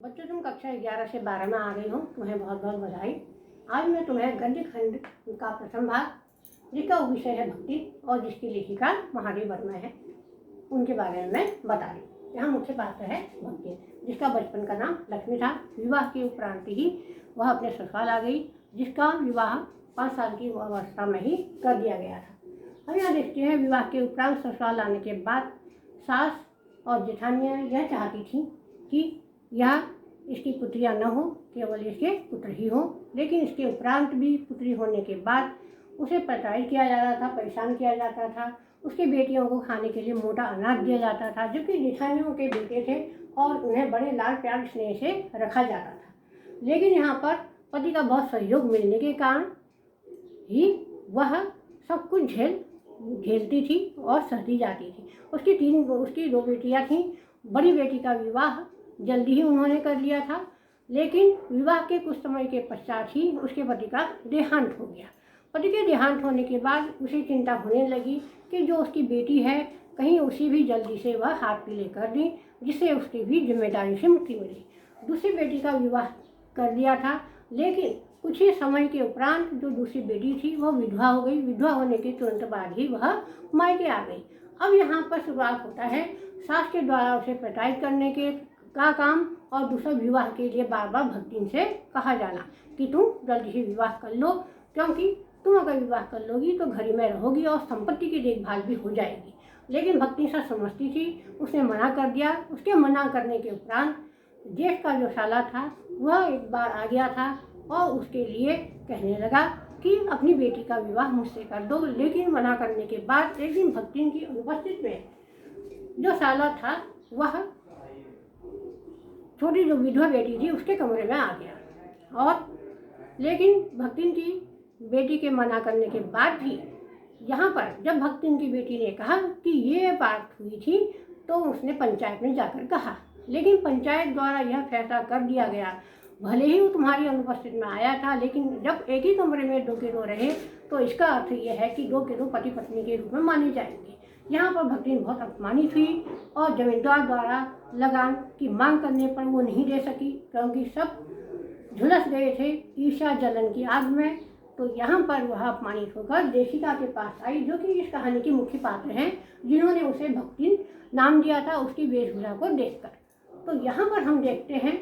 बच्चों, तुम कक्षा 11 से 12 में आ गई हो, तुम्हें बहुत बहुत बधाई। आज मैं तुम्हें गद्य खंड का प्रथम भाग, जिसका विषय है भक्ति और जिसकी लेखिका महादेव वर्मा है, उनके बारे में मैं बता रही हूँ। यहाँ मुख्य पात्र है भक्ति, जिसका बचपन का नाम लक्ष्मी था। विवाह के उपरांत ही वह अपने ससुराल आ गई, जिसका विवाह 5 साल की अवस्था में ही कर दिया गया था। हम यहाँ देखते हैं, विवाह के उपरांत ससुराल आने के बाद सास और जेठानियाँ यह चाहती थी कि यह इसकी पुत्रियां न हो, केवल इसके पुत्र ही हो। लेकिन इसके उपरांत भी पुत्री होने के बाद उसे प्रताड़ित किया जाता था, परेशान किया जाता था। उसके बेटियों को खाने के लिए मोटा अनाज दिया जाता था, जो कि जेठानियों के बेटे थे और उन्हें बड़े लाड प्यार स्नेह से रखा जाता था। लेकिन यहाँ पर पति का बहुत सहयोग मिलने के कारण ही वह सब कुछ झेलती थी और सहती जाती थी। उसकी 2 बेटियाँ थीं। बड़ी बेटी का विवाह जल्दी ही उन्होंने कर लिया था, लेकिन विवाह के कुछ समय के पश्चात ही उसके पति का देहांत हो गया। पति के देहांत होने के बाद उसे चिंता होने लगी कि जो उसकी बेटी है, कहीं उसे भी जल्दी से वह हाथ पीले कर दी, जिससे उसकी भी जिम्मेदारी से मुक्ति मिली। दूसरी बेटी का विवाह कर दिया था, लेकिन कुछ ही समय के उपरांत जो दूसरी बेटी थी वह विधवा हो गई। विधवा होने के तुरंत बाद ही वह मायके आ गई। अब यहाँ पर शुरुआत होता है सास के द्वारा उसे प्रताड़ित करने का काम, और दूसरा विवाह के लिए बार बार भक्तिन से कहा जाना कि तुम जल्दी से विवाह कर लो, क्योंकि तुम अगर विवाह कर लोगी तो घर में रहोगी और संपत्ति की देखभाल भी हो जाएगी। लेकिन भक्तिन सब समझती थी, उसने मना कर दिया। उसके मना करने के उपरांत जेठ का जो साला था वह एक बार आ गया था और उसके लिए कहने लगा कि अपनी बेटी का विवाह मुझसे कर दो। लेकिन मना करने के बाद एक दिन भक्तिन की अनुपस्थित में जो साला था वह छोटी जो विधवा बेटी थी उसके कमरे में आ गया। और लेकिन भक्तिन की बेटी के मना करने के बाद भी यहाँ पर जब भक्तिन की बेटी ने कहा कि ये बात हुई थी, तो उसने पंचायत में जाकर कहा। लेकिन पंचायत द्वारा यह फैसला कर दिया गया, भले ही वो तुम्हारी अनुपस्थित में आया था, लेकिन जब एक ही कमरे में 2 के 2 रहे तो इसका अर्थ यह है कि 2 के 2 पति पत्नी के रूप में माने जाएंगे। यहाँ पर भक्तिन बहुत अपमानित हुई और जमींदार द्वारा लगान की मांग करने पर वो नहीं दे सकी, क्योंकि सब झुलस गए थे ईर्ष्या जलन की आग में। तो यहाँ पर वह अपमानित होकर लेखिका के पास आई, जो कि इस कहानी की मुख्य पात्र हैं, जिन्होंने उसे भक्तिन नाम दिया था उसकी वेशभूषा को देखकर। तो यहाँ पर हम देखते हैं,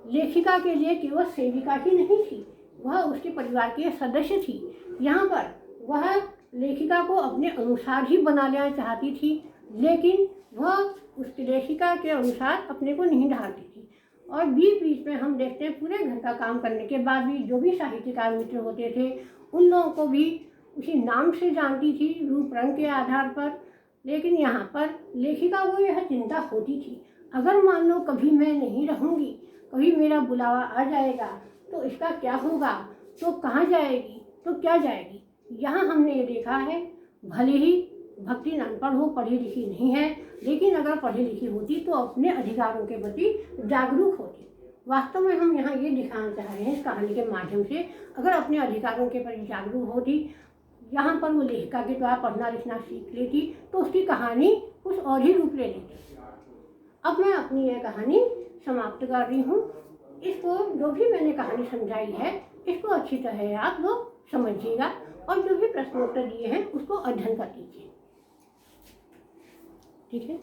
लेखिका के लिए केवल सेविका ही नहीं थी, वह उसके परिवार की सदस्य थी। यहाँ पर वह लेखिका को अपने अनुसार ही बना लेना चाहती थी, लेकिन वह उसकी लेखिका के अनुसार अपने को नहीं ढालती थी। और बीच बीच में हम देखते हैं, पूरे घर का काम करने के बाद भी जो भी साहित्यकार मित्र होते थे उन लोगों को भी उसी नाम से जानती थी, रूप रंग के आधार पर। लेकिन यहाँ पर लेखिका को यह चिंता होती थी, अगर मान लो कभी मैं नहीं रहूँगी, कभी मेरा बुलावा आ जाएगा तो इसका क्या होगा, तो कहाँ जाएगी, तो क्या जाएगी। यहाँ हमने ये देखा है, भले ही भक्तिन अनपढ़ हो, पढ़ी लिखी नहीं है, लेकिन अगर पढ़ी लिखी होती तो अपने अधिकारों के प्रति जागरूक होती। वास्तव में हम यहाँ ये दिखाना चाह रहे हैं इस कहानी के माध्यम से, अगर अपने अधिकारों के प्रति जागरूक होती, यहाँ पर वो लेखिका के द्वारा पढ़ना लिखना सीख लेती, तो उसकी कहानी कुछ और ही रूप ले लेती। अब मैं अपनी यह कहानी समाप्त कर रही हूँ। इसको जो भी मैंने कहानी समझाई है, इसको अच्छी तरह आप लोग समझिएगा और जो भी प्रश्नोत्तर दिए हैं उसको अध्ययन कर लीजिए। ठीक है।